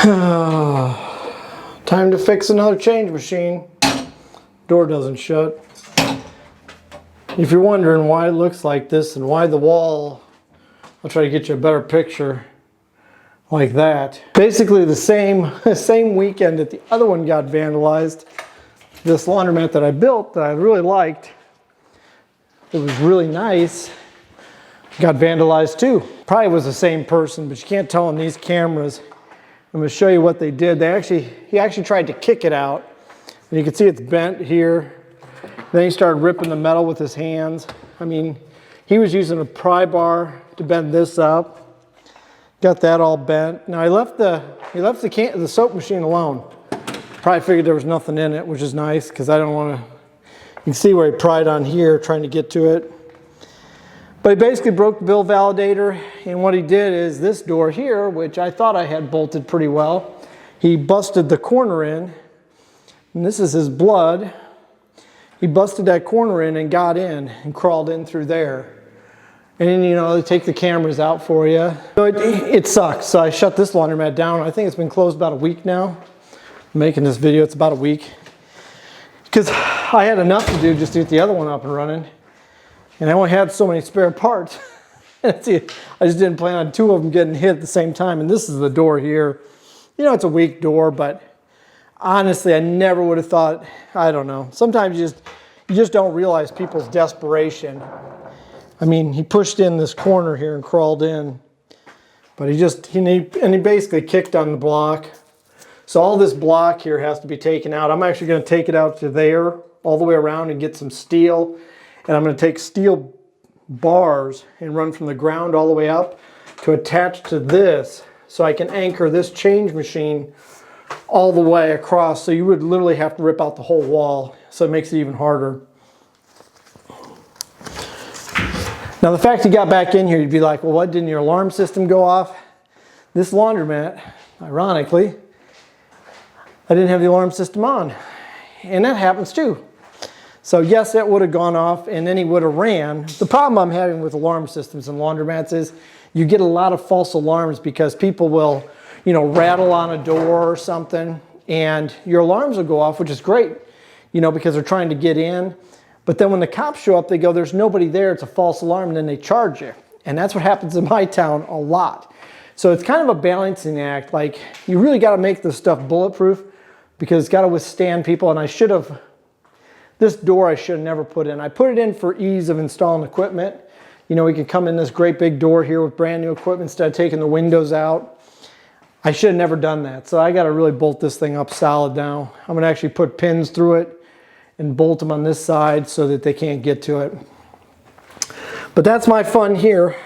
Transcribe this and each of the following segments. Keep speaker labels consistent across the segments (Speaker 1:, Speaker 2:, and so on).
Speaker 1: Time to fix another change machine. Door doesn't shut. If you're wondering why it looks like this and why the wall, I'll try to get you a better picture like that. Basically the same weekend that the other one got vandalized, this laundromat that I built that I really liked, it was really nice, got vandalized too. Probably was the same person, but you can't tell on these cameras. I'm going to show you what they did. He actually tried to kick it out. And you can see it's bent here. Then he started ripping the metal with his hands. I mean, he was using a pry bar to bend this up. Got that all bent. Now he left the soap machine alone. Probably figured there was nothing in it, which is nice because I don't want to. You can see where he pried on here trying to get to it. But he basically broke the bill validator, and what he did is this door here, which I thought I had bolted pretty well, he busted the corner in, and this is his blood. He busted that corner in and got in and crawled in through there. And then, you know, they take the cameras out for you. So it sucks. So I shut this laundromat down. I think it's been closed about a week now. I'm making this video, it's about a week. Because I had enough to do just to get the other one up and running. And I only had so many spare parts. See, I just didn't plan on two of them getting hit at the same time. And this is the door here. You know, it's a weak door, but honestly, I never would have thought, I don't know. Sometimes you just don't realize people's desperation. I mean, he pushed in this corner here and crawled in. But he basically kicked on the block. So all this block here has to be taken out. I'm actually going to take it out to there, all the way around, and get some steel. And I'm going to take steel bars and run from the ground all the way up to attach to this so I can anchor this change machine all the way across. So you would literally have to rip out the whole wall. So it makes it even harder. Now the fact you got back in here, you'd be like, well, what, didn't your alarm system go off? This laundromat, ironically, I didn't have the alarm system on. And that happens too. So yes, it would have gone off and then he would have ran. The problem I'm having with alarm systems and laundromats is you get a lot of false alarms because people will, you know, rattle on a door or something and your alarms will go off, which is great, you know, because they're trying to get in. But then when the cops show up, they go, there's nobody there, it's a false alarm, and then they charge you. And that's what happens in my town a lot. So it's kind of a balancing act. Like, you really got to make this stuff bulletproof because it's got to withstand people. And this door I should have never put in. I put it in for ease of installing equipment. You know, we could come in this great big door here with brand new equipment instead of taking the windows out. I should have never done that. So I got to really bolt this thing up solid now. I'm going to actually put pins through it and bolt them on this side so that they can't get to it. But that's my fun here.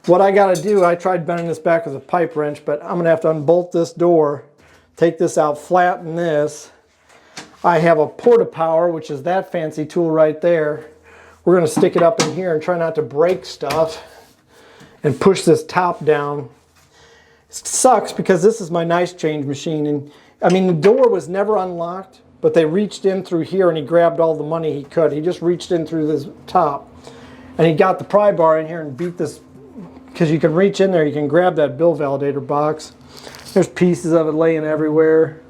Speaker 1: What I got to do, I tried bending this back with a pipe wrench, but I'm going to have to unbolt this door, take this out, flatten this. I have a porta-power, which is that fancy tool right there. We're going to stick it up in here and try not to break stuff and push this top down. It sucks because this is my nice change machine. And I mean, the door was never unlocked, but they reached in through here and he grabbed all the money he could. He just reached in through this top and he got the pry bar in here and beat this, because you can reach in there, you can grab that bill validator box. There's pieces of it laying everywhere.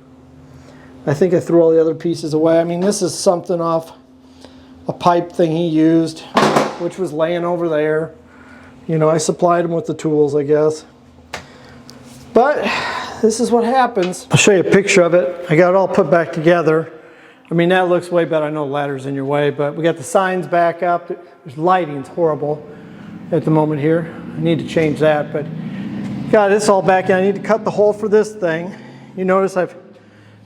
Speaker 1: I think I threw all the other pieces away. I mean, this is something off a pipe thing he used, which was laying over there. You know, I supplied him with the tools, I guess. But this is what happens. I'll show you a picture of it. I got it all put back together. I mean, that looks way better. I know the ladder's in your way, but we got the signs back up. There's lighting, it's horrible at the moment here. I need to change that, but got this all back in. I need to cut the hole for this thing. You notice I've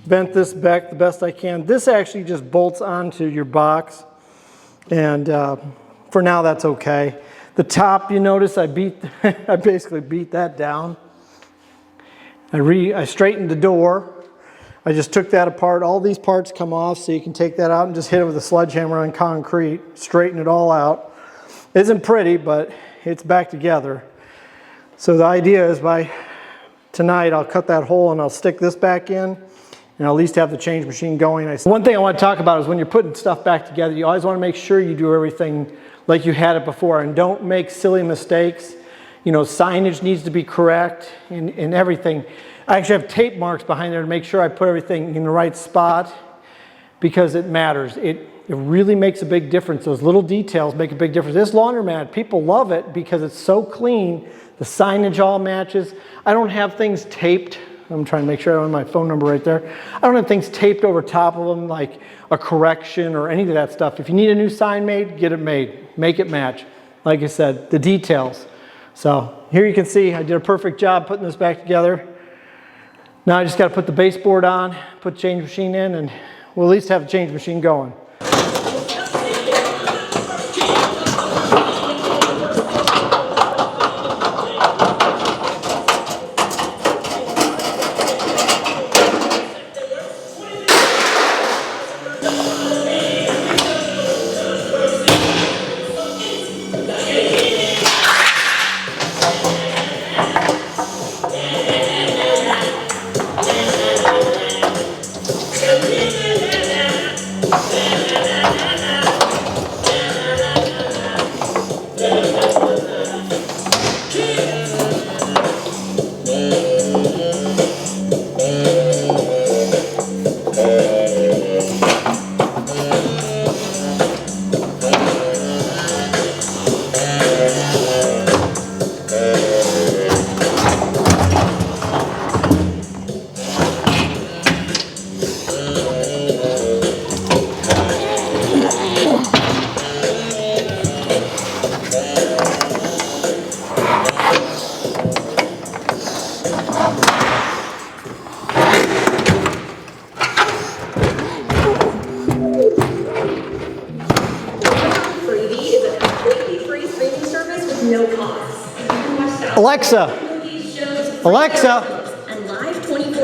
Speaker 1: bent this back the best I can. This actually just bolts onto your box, and for now that's okay. The top, you notice I basically beat that down. I straightened the door. I just took that apart. All these parts come off, so you can take that out and just hit it with a sledgehammer on concrete, straighten it all out. It isn't pretty, but it's back together. So the idea is by tonight I'll cut that hole and I'll stick this back in, and I'll at least have the change machine going. One thing I want to talk about is when you're putting stuff back together, you always want to make sure you do everything like you had it before and don't make silly mistakes. You know, signage needs to be correct and everything. I actually have tape marks behind there to make sure I put everything in the right spot because it matters. It really makes a big difference. Those little details make a big difference. This laundromat, people love it because it's so clean. The signage all matches. I don't have things taped. I'm trying to make sure I have my phone number right there. I don't have things taped over top of them like a correction or any of that stuff. If you need a new sign made, get it made. Make it match. Like I said, the details. So here you can see I did a perfect job putting this back together. Now I just got to put the baseboard on, put the change machine in, and we'll at least have the change machine going.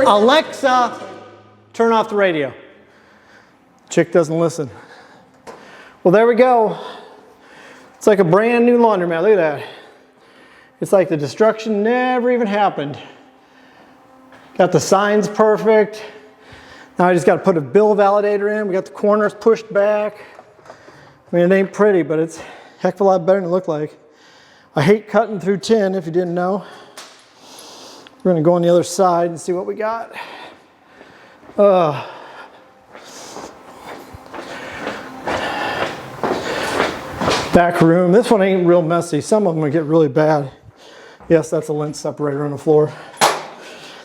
Speaker 1: Alexa, turn off the radio. Chick doesn't listen. Well, there we go. It's like a brand new laundromat. Look at that. It's like the destruction never even happened. Got the signs perfect. Now I just got to put a bill validator in. We got the corners pushed back. I mean, it ain't pretty, but it's a heck of a lot better than it looked like. I hate cutting through tin, if you didn't know. We're going to go on the other side and see what we got. Back room. This one ain't real messy. Some of them will get really bad. Yes, that's a lint separator on the floor.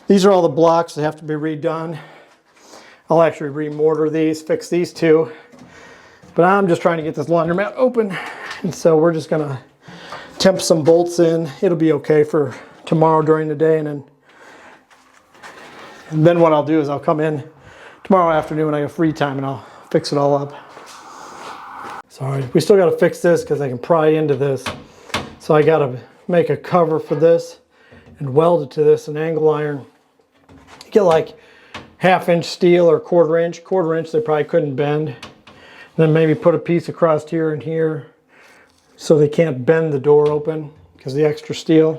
Speaker 1: These are all the blocks that have to be redone. I'll actually remortar these, fix these two. But I'm just trying to get this laundromat open. And so we're just going to temp some bolts in. It'll be okay for tomorrow during the day, and then what I'll do is I'll come in tomorrow afternoon when I have free time and I'll fix it all up. Sorry, we still got to fix this because I can pry into this. So I got to make a cover for this and weld it to this, an angle iron. You get like 1/2 inch steel or 1/4 inch. 1/4 inch they probably couldn't bend. And then maybe put a piece across here and here so they can't bend the door open because of the extra steel.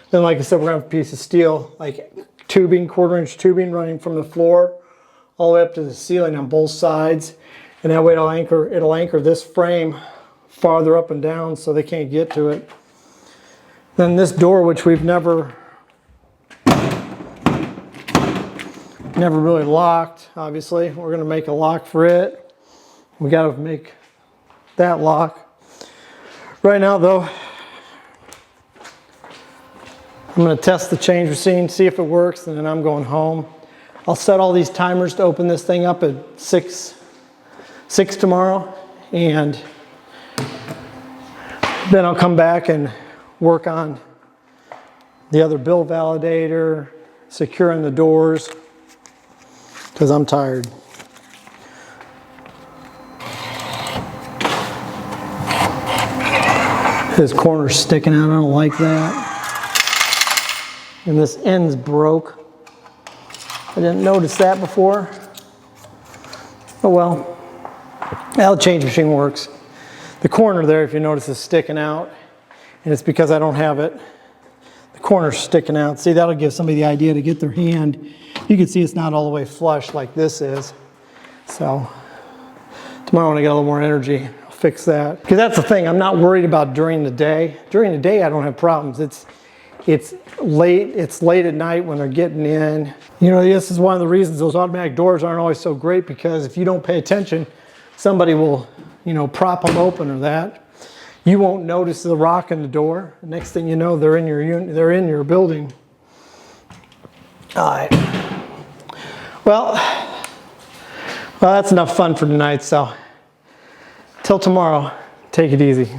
Speaker 1: Then, like I said, we're going to have a piece of steel, like tubing, 1/4 inch tubing running from the floor all the way up to the ceiling on both sides. And that way it'll anchor this frame farther up and down so they can't get to it. Then this door, which we've never really locked, obviously. We're going to make a lock for it. We got to make that lock. Right now, though, I'm going to test the change machine, see if it works, and then I'm going home. I'll set all these timers to open this thing up at 6 tomorrow, and then I'll come back and work on the other bill validator, securing the doors, because I'm tired. This corner's sticking out, I don't like that. And this end's broke. I didn't notice that before. Oh well. Now the change machine works. The corner there, if you notice, is sticking out. And it's because I don't have it. The corner's sticking out. See, that'll give somebody the idea to get their hand. You can see it's not all the way flush like this is. So tomorrow when I get a little more energy, I'll fix that. Because that's the thing, I'm not worried about during the day. During the day, I don't have problems. It's It's late at night when they're getting in. You know, this is one of the reasons those automatic doors aren't always so great, because if you don't pay attention, somebody will, you know, prop them open or that. You won't notice the rock in the door. The next thing you know, they're in your building. All right. Well, that's enough fun for tonight. So till tomorrow, take it easy.